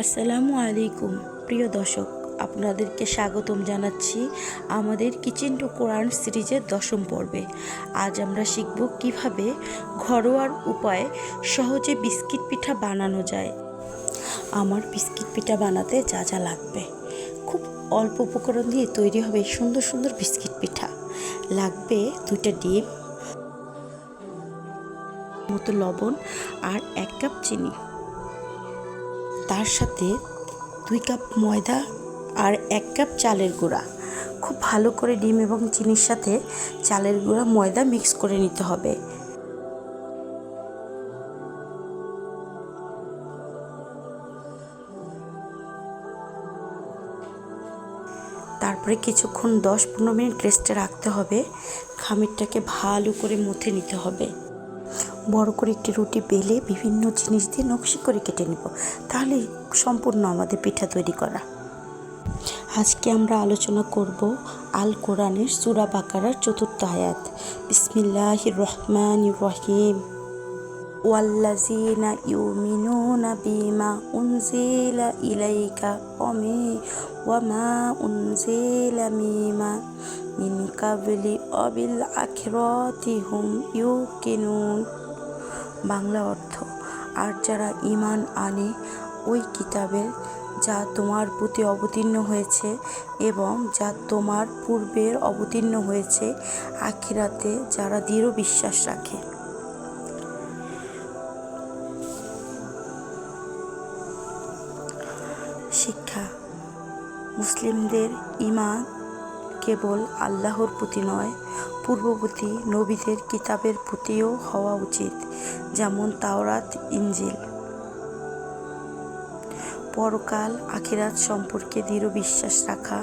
আসসালামু আলাইকুম প্রিয় দর্শক, আপনাদেরকে স্বাগতম জানাচ্ছি আমাদের কিচেন টু কোরআন সিরিজের 10ম পর্বে। আজ আমরা শিখব কিভাবে ঘরোয়ার উপায়ে সহজে বিস্কিট পিঠা বানানো যায়। আমার বিস্কিট পিঠা বানাতে যা যা লাগবে, খুব অল্প উপকরণ দিয়ে তৈরি হবে সুন্দর সুন্দর বিস্কিট পিঠা। লাগবে 2টা ডিম, মতো লবণ আর 1 কাপ চিনি। তার সাথে 2 কাপ ময়দা আর 1 কাপ চালের গুঁড়া। খুব ভালো করে ডিম এবং চিনির সাথে চালের গুঁড়া ময়দা মিক্স করে নিতে হবে। তারপরে কিছুক্ষণ 10-15 মিনিট রেস্টে রাখতে হবে। খামিরটাকে ভালো করে মথে নিতে হবে। বড় করে একটি রুটি বেলে বিভিন্ন জিনিস দিয়ে নকশি করে কেটে নেব, তাহলে সম্পূর্ণ আমাদের পিঠা তৈরি করা। আজকে আমরা আলোচনা করব আল কোরআনের সূরা বাকারার 4th আয়াত। বিসমিল্লাহির রহমানির রহিম। ওয়াল্লাযীনা ইউমিনুনা বিমা উনজিলা ইলাইকা ওয়া মা উনজিলা মিন কাবলি ওয়াবিল আখিরাতি হুম ইউকিনুন। বাংলা অর্থ: আর যারা ঈমান আনে ওই কিতাবের যা তোমার প্রতি অবতীর্ণ হয়েছে এবং যা তোমার পূর্বের অবতীর্ণ হয়েছে, আখিরাতে যারা দৃঢ় বিশ্বাস রাখে। শিক্ষা: মুসলিমদের ঈমান কেবল আল্লাহর প্রতি নয়, পূর্ববর্তী নবীদের কিতাবের প্রতিও হওয়া উচিত, যেমন তাওরাত, ইনজিল। পরকাল, আখিরাত সম্পর্কে দৃঢ় বিশ্বাস রাখা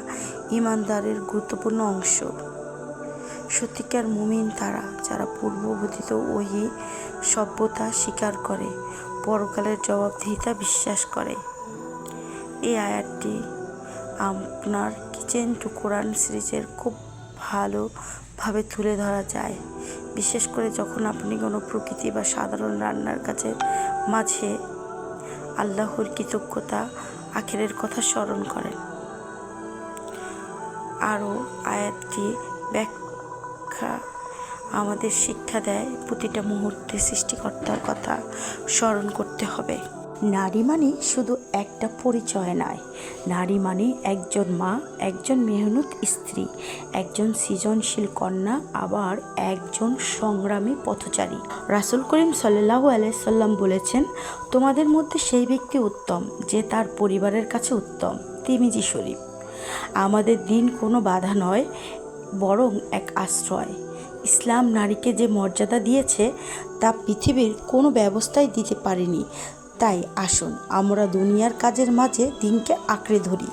ঈমানদারের গুরুত্বপূর্ণ অংশ। সত্যিকার মুমিন তারা যারা পূর্ববর্তীত ওহী সভ্যতা স্বীকার করে, পরকালের জবাবদিহিতা বিশ্বাস করে। এই আয়াতটি আপনার কিচেন টু কোরআন সিরিজের খুব ভালোভাবে তুলে ধরা যায়, বিশেষ করে যখন আপনি কোনো প্রকৃতি বা সাধারণ রান্নার কাজের মাঝে আল্লাহর কৃতজ্ঞতা, আখিরের কথা স্মরণ করেন। আরও আয়াতটি ব্যাখ্যা আমাদের শিক্ষা দেয় প্রতিটা মুহূর্তে সৃষ্টিকর্তার কথা স্মরণ করতে হবে। নারী মানে শুধু একটা পরিচয় নয়, নারী মানে একজন মা, একজন মেহনত স্ত্রী, একজন সৃজনশীল কন্যা, আবার একজন সংগ্রামী পথচারী। রাসূল করিম সাল্লাল্লাহু আলাইহি সাল্লাম বলেছেন, তোমাদের মধ্যে সেই ব্যক্তি উত্তম যে তার পরিবারের কাছে উত্তম। তিরমিজি শরীফ। আমাদের দিন কোনো বাধা নয়, বরং এক আশ্রয়। ইসলাম নারীকে যে মর্যাদা দিয়েছে তা পৃথিবীর কোনো ব্যবস্থাই দিতে পারেনি। তাই আসুন আমরা দুনিয়ার কাজের মাঝে দিনকে আঁকড়ে ধরি।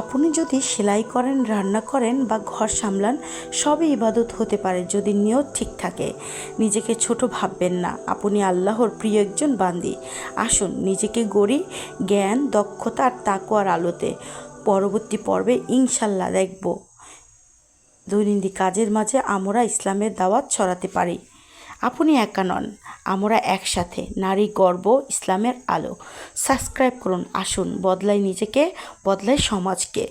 আপনি যদি সেলাই করেন, রান্না করেন বা ঘর সামলান, সবই ইবাদত হতে পারে যদি নিয়ত ঠিক থাকে। নিজেকে ছোট ভাববেন না, আপনি আল্লাহর প্রিয় একজন বান্দি। আসুন নিজেকে গড়ি জ্ঞান, দক্ষতা আর তাকওয়ার আলোতে। পরবর্তী পর্বে ইনশাল্লাহ দেখব দৈনন্দিন কাজের মাঝে আমরা ইসলামের দাওয়াত ছড়াতে পারি। আপনি একা নন, আমরা একসাথে। নারী গর্ব, ইসলামের আলো। সাবস্ক্রাইব করুন। আসুন বদলাই নিজেকে, বদলাই সমাজকে।